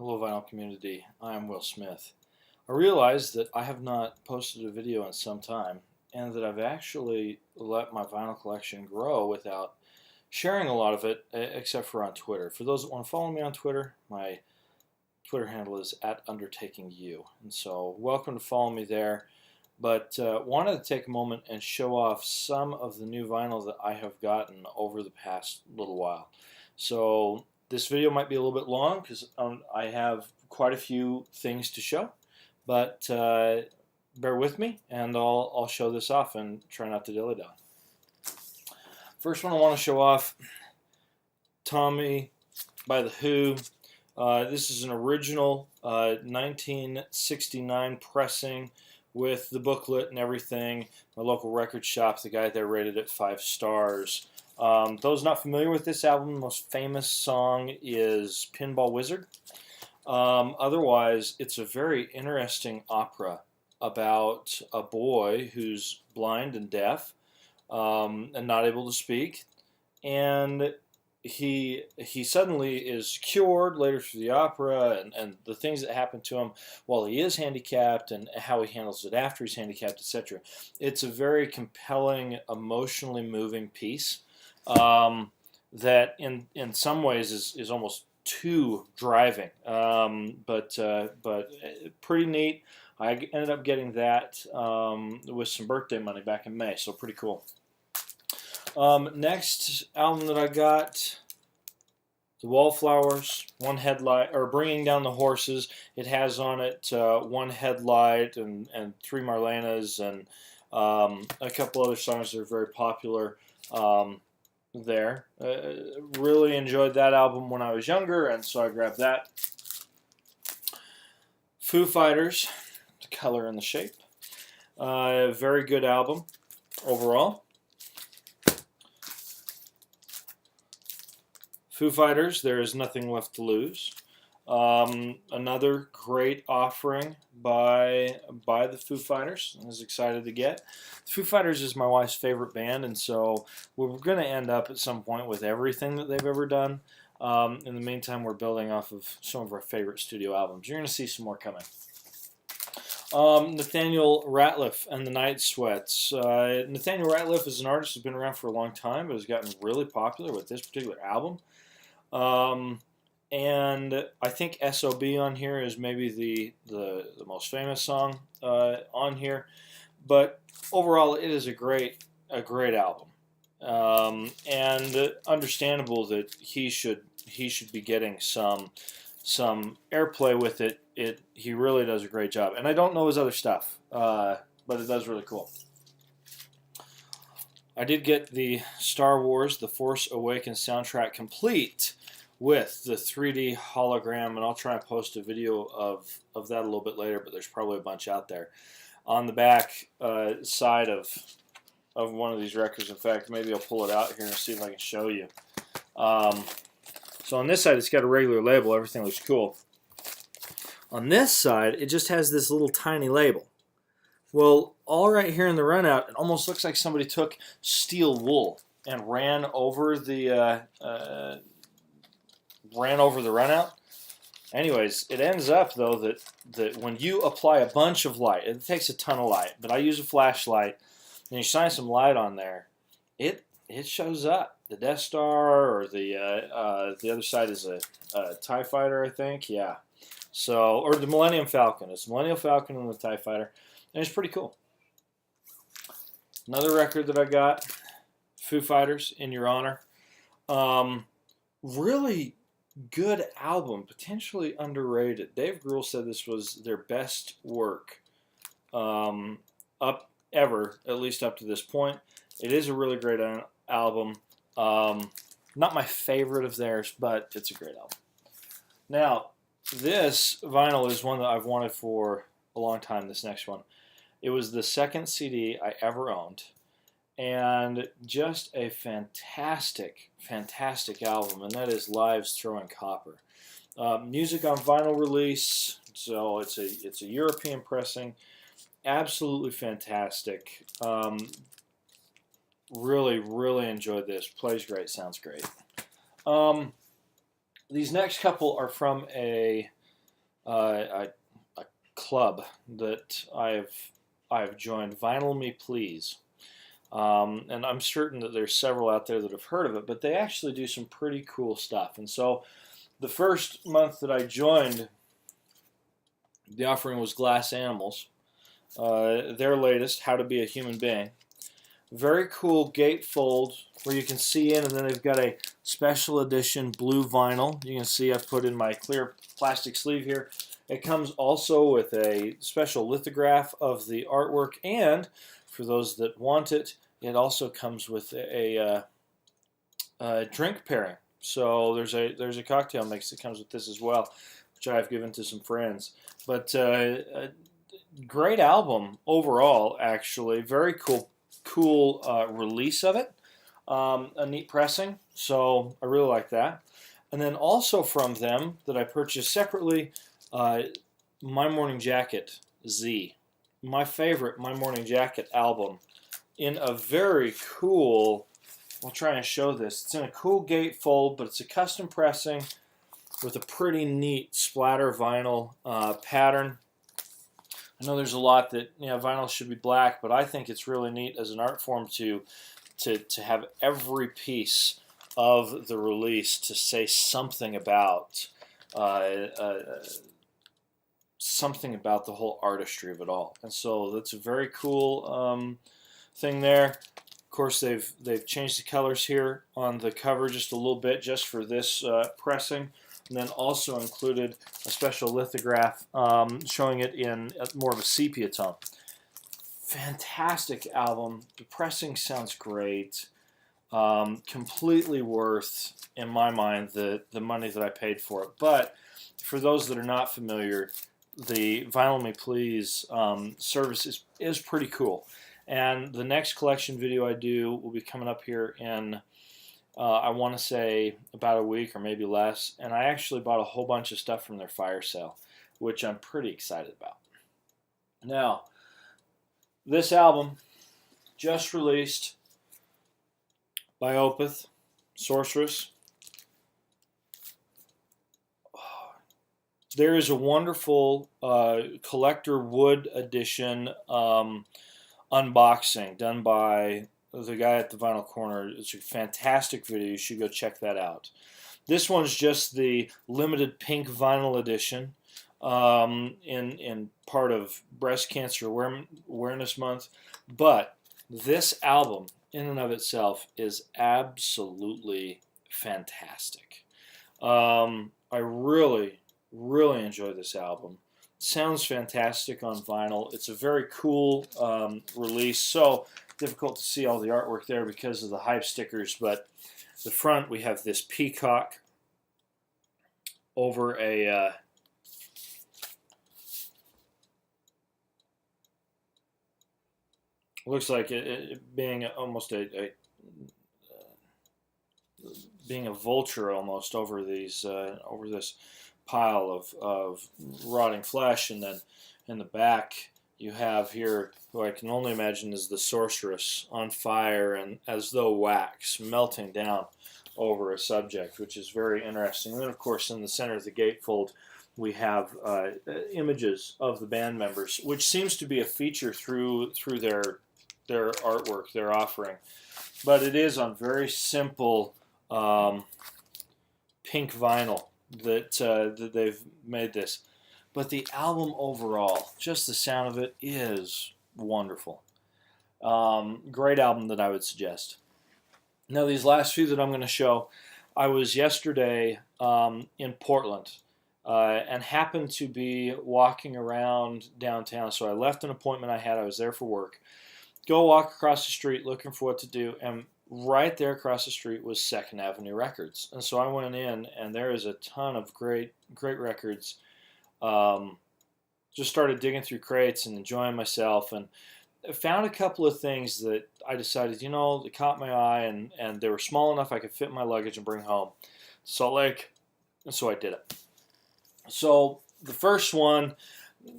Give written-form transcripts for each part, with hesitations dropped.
Hello, vinyl community. I am Will Smith. I realized that I have not posted a video in some time, and that I've actually let my vinyl collection grow without sharing a lot of it, except for on Twitter. For those that want to follow me on Twitter, my Twitter handle is @undertakingyou, and so welcome to follow me there. But wanted to take a moment and show off some of the new vinyl that I have gotten over the past little while. So this video might be a little bit long because I have quite a few things to show, but bear with me and I'll show this off and try not to dilly dally. First one I want to show off, Tommy by The Who. This is an original 1969 pressing with the booklet and everything. My local record shop, the guy there rated it 5 stars. Those not familiar with this album, the most famous song is Pinball Wizard. Otherwise, it's a very interesting opera about a boy who's blind and deaf and not able to speak, and he suddenly is cured later through the opera, and the things that happen to him while he is handicapped and how he handles it after he's handicapped, etc. It's a very compelling, emotionally moving piece that in some ways is almost too driving, but pretty neat. I ended up getting that with some birthday money back in May, so pretty cool. Next album that I got, The Wallflowers, One Headlight, or Bringing Down the Horses. It has on it One Headlight and 3 Marlenas and a couple other songs that are very popular there. Really enjoyed that album when I was younger, and so I grabbed that. Foo Fighters, The Color and the Shape. Very good album overall. Foo Fighters, There Is Nothing Left to Lose. Another great offering by the Foo Fighters. I was excited to get. Foo Fighters is my wife's favorite band, and so we're going to end up at some point with everything that they've ever done. In the meantime, we're building off of some of our favorite studio albums. You're going to see some more coming. Nathaniel Rateliff and the Night Sweats. Nathaniel Rateliff is an artist who's been around for a long time, but has gotten really popular with this particular album. And I think SOB on here is maybe the most famous song on here, but overall it is a great album, and understandable that he should be getting some airplay with it. He really does a great job, and I don't know his other stuff, but it does really cool. I did get the Star Wars The Force Awakens soundtrack complete with the 3D hologram, and I'll try and post a video of that a little bit later, but there's probably a bunch out there. On the back side of one of these records, in fact, maybe I'll pull it out here and see if I can show you. So on this side, it's got a regular label. Everything looks cool. On this side, it just has this little tiny label. Well, all right here in the runout, it almost looks like somebody took steel wool and ran over the runout. Anyways, it ends up though that when you apply a bunch of light, it takes a ton of light, but I use a flashlight, and you shine some light on there, it shows up. The Death Star, or the other side is a TIE Fighter, I think. Yeah. So, or the Millennium Falcon. It's the Millennium Falcon and the TIE Fighter, and it's pretty cool. Another record that I got, Foo Fighters, In Your Honor. Really good album, potentially underrated. Dave Grohl said this was their best work up ever, at least up to this point. It is a really great album. Not my favorite of theirs, but it's a great album. Now, this vinyl is one that I've wanted for a long time, this next one. It was the second CD I ever owned, and just a fantastic, fantastic album, and that is Lives Throwing Copper. Music on vinyl release, so it's a European pressing. Absolutely fantastic. Really, really enjoyed this. Plays great, sounds great. These next couple are from a a club that I've joined, Vinyl Me Please. And I'm certain that there's several out there that have heard of it, but they actually do some pretty cool stuff. And so the first month that I joined, the offering was Glass Animals, their latest, How to Be a Human Being. Very cool gatefold where you can see in, and then they've got a special edition blue vinyl. You can see I've put in my clear plastic sleeve here. It comes also with a special lithograph of the artwork, and for those that want it, it also comes with a drink pairing. So there's a cocktail mix that comes with this as well, which I've given to some friends. But a great album overall, actually. Very cool release of it. A neat pressing, so I really like that. And then also from them that I purchased separately, My Morning Jacket Z. My favorite My Morning Jacket album in a very cool, I'll try and show this. It's in a cool gatefold, but it's a custom pressing with a pretty neat splatter vinyl pattern. I know there's a lot that vinyl should be black, but I think it's really neat as an art form to have every piece of the release to say something about the whole artistry of it all. And so that's a very cool thing there. Of course, they've changed the colors here on the cover just a little bit, just for this pressing. And then also included a special lithograph showing it in more of a sepia tone. Fantastic album. The pressing sounds great. Completely worth, in my mind, the money that I paid for it. But for those that are not familiar, the Vinyl Me Please service is pretty cool. And the next collection video I do will be coming up here in I want to say about a week or maybe less, and I actually bought a whole bunch of stuff from their fire sale, which I'm pretty excited about. Now, this album just released by Opeth, Sorceress. There is a wonderful collector wood edition unboxing done by the guy at the Vinyl Corner. It's a fantastic video. You should go check that out. This one's just the limited pink vinyl edition in part of Breast Cancer Awareness Month. But this album, in and of itself, is absolutely fantastic. I really enjoy this album. Sounds fantastic on vinyl. It's a very cool release. So difficult to see all the artwork there because of the hype stickers, but the front we have this peacock over a looks like it being almost being a vulture almost over these over this pile of rotting flesh. And then in the back you have here who I can only imagine is the Sorceress on fire and as though wax melting down over a subject, which is very interesting. And then of course in the center of the gatefold we have images of the band members, which seems to be a feature through their artwork, their offering. But it is on very simple pink vinyl that they've made this. But the album overall, just the sound of it is wonderful. Great album that I would suggest. Now these last few that I'm going to show, I was yesterday in Portland and happened to be walking around downtown. So I left an appointment I had. I was there for work. Go walk across the street looking for what to do, and right there across the street was 2nd Avenue Records. And so I went in, and there is a ton of great records. Just started digging through crates and enjoying myself, and found a couple of things that I decided, that caught my eye, and they were small enough I could fit in my luggage and bring home to Salt Lake, and so I did it. So the first one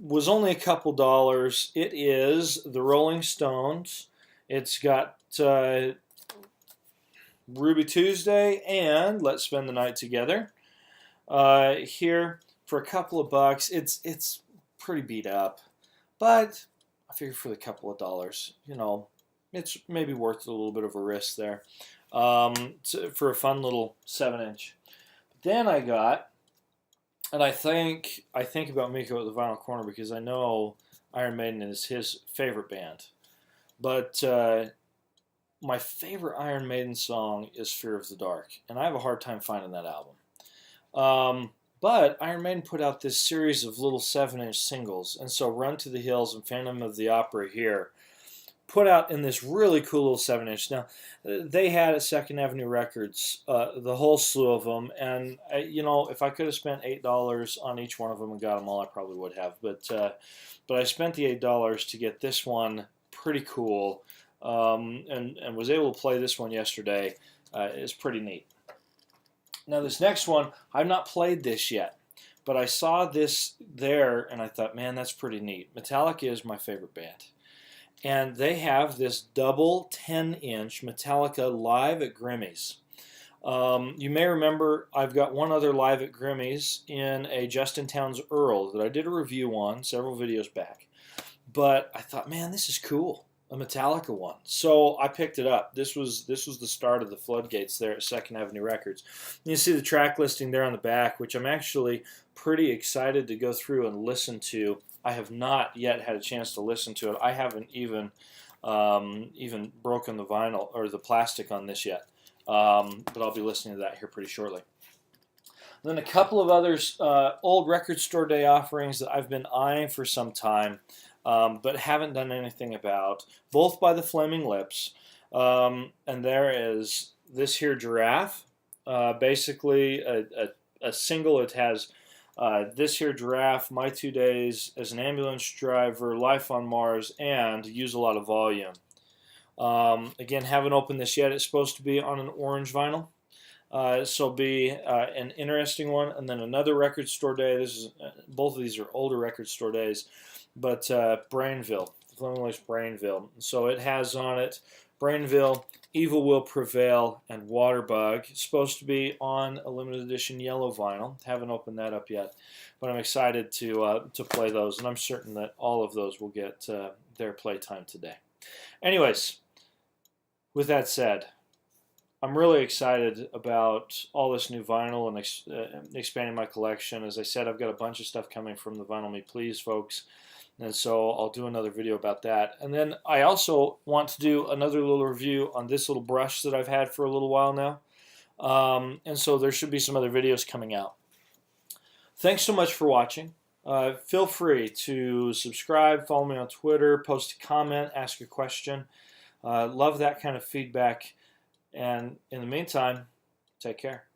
was only a couple dollars. It is the Rolling Stones. It's got Ruby Tuesday and Let's Spend the Night Together. Here for a couple of bucks. It's pretty beat up, but I figure for the couple of dollars, it's maybe worth a little bit of a risk there, for a fun little 7-inch. Then I got, and I think about Miko at the Vinyl Corner because I know Iron Maiden is his favorite band, but my favorite Iron Maiden song is Fear of the Dark, and I have a hard time finding that album. But Iron Maiden put out this series of little 7-inch singles, and so Run to the Hills and Phantom of the Opera here put out in this really cool little 7-inch. Now, they had at Second Avenue Records the whole slew of them, and if I could have spent $8 on each one of them and got them all, I probably would have. But I spent the $8 to get this one. Pretty cool, and was able to play this one yesterday. It's pretty neat. Now this next one, I've not played this yet, but I saw this there and I thought, man, that's pretty neat. Metallica is my favorite band. And they have this double 10-inch Metallica Live at Grimmie's. You may remember I've got one other Live at Grimmie's in a Justin Townes Earl that I did a review on several videos back. But I thought, man, this is cool. A Metallica one. So I picked it up. This was the start of the floodgates there at Second Avenue Records. You see the track listing there on the back, which I'm actually pretty excited to go through and listen to. I have not yet had a chance to listen to it. I haven't even broken the vinyl or the plastic on this yet. But I'll be listening to that here pretty shortly. Then a couple of others, old record store day offerings that I've been eyeing for some time. But haven't done anything about, both by the Flaming Lips, and there is this here Giraffe, basically a single. It has this here Giraffe, My 2 Days, As an Ambulance Driver, Life on Mars, and Use a Lot of Volume. Again, haven't opened this yet. It's supposed to be on an orange vinyl. So be an interesting one. And then another record store day. This is both of these are older record store days. But Brainville, Flaming Lips Brainville. So it has on it Brainville, Evil Will Prevail, and Waterbug. It's supposed to be on a limited edition yellow vinyl. Haven't opened that up yet, but I'm excited to play those, and I'm certain that all of those will get their playtime today. Anyways, with that said, I'm really excited about all this new vinyl and expanding my collection. As I said, I've got a bunch of stuff coming from the Vinyl Me Please folks. And so I'll do another video about that. And then I also want to do another little review on this little brush that I've had for a little while now. And so there should be some other videos coming out. Thanks so much for watching. Feel free to subscribe, follow me on Twitter, post a comment, ask a question. Love that kind of feedback. And in the meantime, take care.